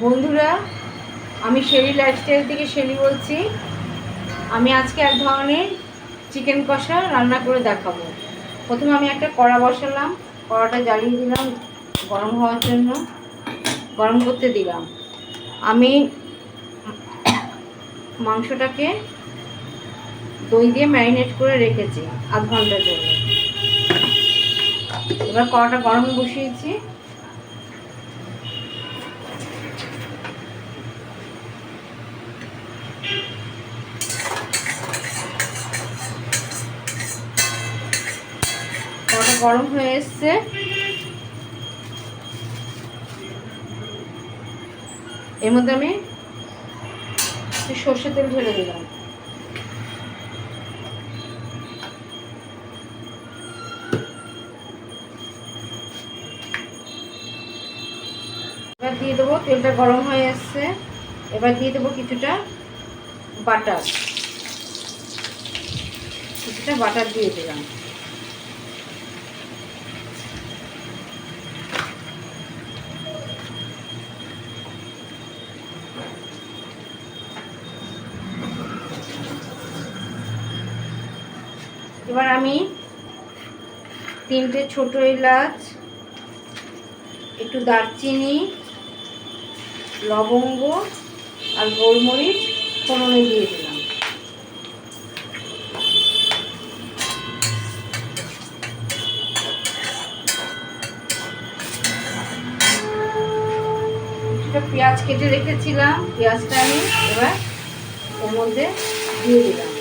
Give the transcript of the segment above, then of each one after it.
বন্ধুরা, আমি শেরি লাইফস্টাইল থেকে শেরি বলছি। আমি আজকে এক ধরনের চিকেন কষা রান্না করে দেখাবো। প্রথমে আমি একটা কড়া বসালাম, কড়াটা জ্বালিয়ে দিলাম গরম হওয়ার জন্য, গরম করতে দিলাম। আমি মাংসটাকে দই দিয়ে ম্যারিনেট করে রেখেছি আধ ঘন্টার জন্য। এবার কড়াটা গরমে বসিয়েছি। কড়াটা গরম হয়ে এসছে। এর মধ্যে আমি সর্ষের তেল ঢেলে দিলাম। এবার দিয়ে দেবো, তেলটা গরম হয়ে এসছে। এবার দিয়ে দেবো কিছুটা বাটার দিয়ে দিলাম। এবার আমি 3টে ছোট এলাচ, একটু দারচিনি, লবঙ্গ আর গোলমরিচ ফোড়নে দিয়ে দিলাম। কিছুটা পেঁয়াজ কেটে রেখেছিলাম, পেঁয়াজটা আমি এবার ওর মধ্যে দিয়ে দিলাম।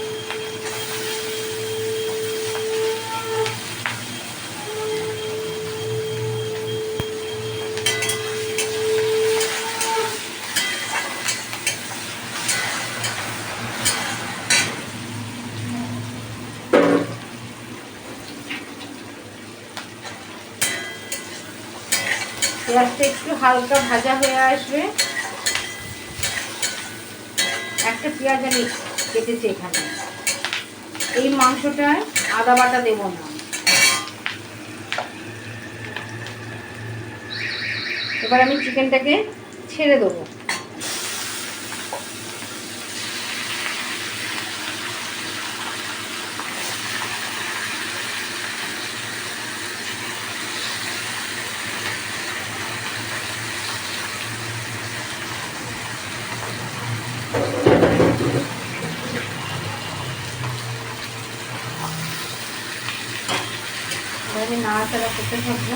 পেঁয়াজটা একটু হালকা ভাজা হয়ে আসবে। একটা পেঁয়াজ আমি কেটেছি এখানে। এই মাংসটায় আদা বাটা দেব না। এবার আমি চিকেনটাকে ছেড়ে দেবো। আমি নাড়াচাড়া করতে থাকবো।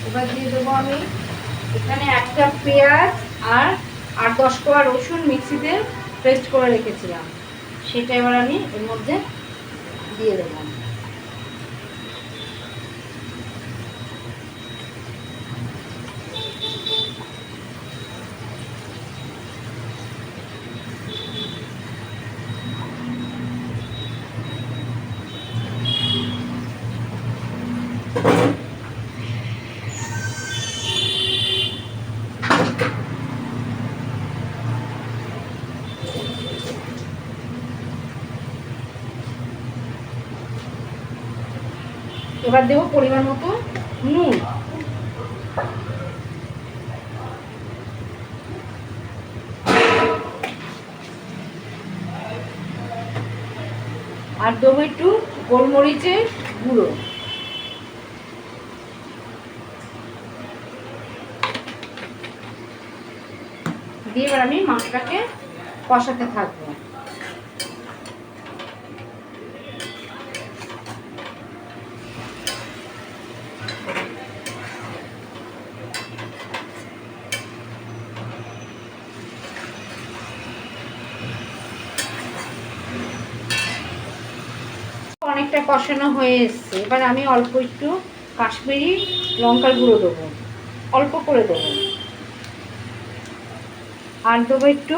এবার দিয়ে দেবো আমি এখানে একটা পেঁয়াজ আর 8-10 কোয়া রসুন মিক্সিতে পেস্ট করে রেখেছিলাম, সেটা এবার আমি এর মধ্যে দিয়ে দেবো। এবার দেবো পরিমাণ মতো নুন। আর দেবো একটু গোলমরিচের গুঁড়ো। দিয়ে এবার আমি মাংসটাকে কষাতে থাকবো। অনেকটা কষানো হয়ে এসছে। এবার আমি অল্প একটু কাশ্মীরি লঙ্কার গুঁড়ো দেবো, অল্প করে দেবো। আর দেবো একটু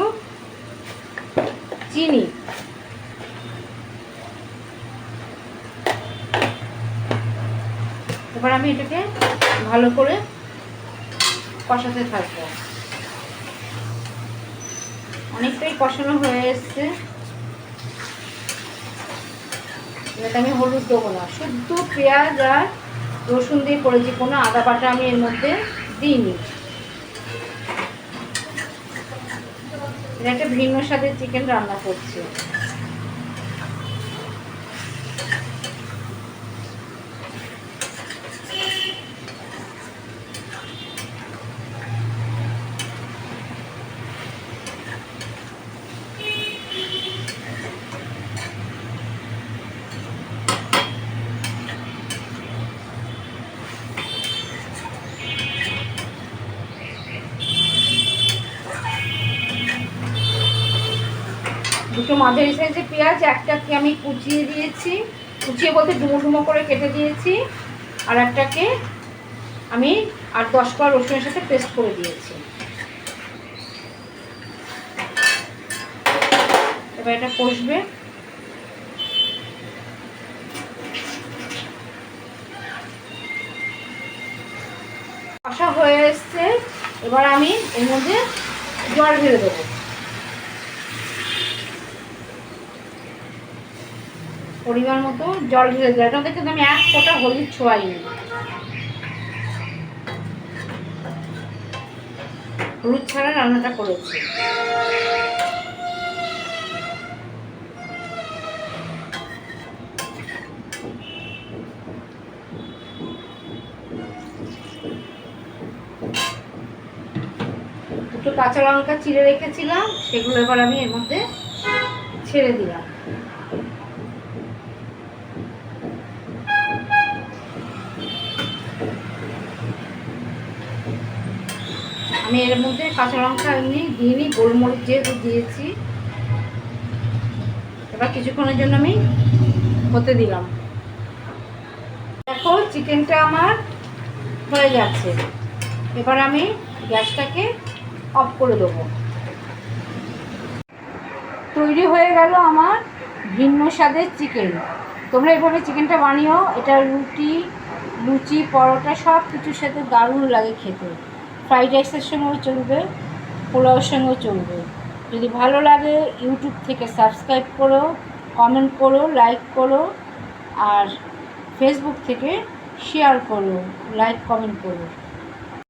চিনি। এবার আমি এটাকে ভালো করে কষাতে থাকবো। অনেকটাই কষানো হয়ে এসছে। এটাতে আমি হলুদ দেবো না, শুদ্ধ পেঁয়াজ আর রসুন দিয়ে করেছি, কোনো আদা বাটা আমি এর মধ্যে দিইনি। এটা একটা ভিন্ন স্বাদের চিকেন রান্না করছি। দুটো মাঝারি সাইজের পেঁয়াজ, একটাকে আমি কুচিয়ে দিয়েছি, কুচিয়ে বলতে ডুমো ডুমো করে কেটে দিয়েছি, আর একটাকে আমি 8-10 কোয়া রসুনের সাথে পেস্ট করে দিয়েছি। এবার এটা কষবে। কষা হয়ে এসছে, এবার আমি এর মধ্যে জল ঢেলে দেবো। পরিমাণ মতো জল ঢেলে দিলাম। এটাতে কিন্তু আমি 1 ফোঁটা হলুদ ছোঁয়াইনি। হলুদ ছাড়া রান্নাটা করেছি। দুটো কাঁচা লঙ্কা চিড়ে রেখেছিলাম, সেগুলো এবার আমি এর মধ্যে ছেড়ে দিলাম। আমি এর মধ্যে কাঁচা লঙ্কা এমনি দিইনি, গোলমরিচ যেহেতু দিয়েছি। এবার কিছুক্ষণের জন্য আমি হতে দিলাম। দেখো চিকেনটা আমার হয়ে যাচ্ছে। এবার আমি গ্যাসটাকে অফ করে দেবো। তৈরি হয়ে গেল আমার ভিন্ন স্বাদের চিকেন। তোমরা এভাবে চিকেনটা বানিও। এটা রুটি, লুচি, পরোটা সব কিছুর সাথে দারুণ লাগে খেতে। ফ্রাইড রাইসের সঙ্গেও চলবে, পোলাওর সঙ্গেও চলবে। যদি ভালো লাগে ইউটিউব থেকে সাবস্ক্রাইব করো, কমেন্ট করো, লাইক করো, আর ফেসবুক থেকে শেয়ার করো, লাইক কমেন্ট করো।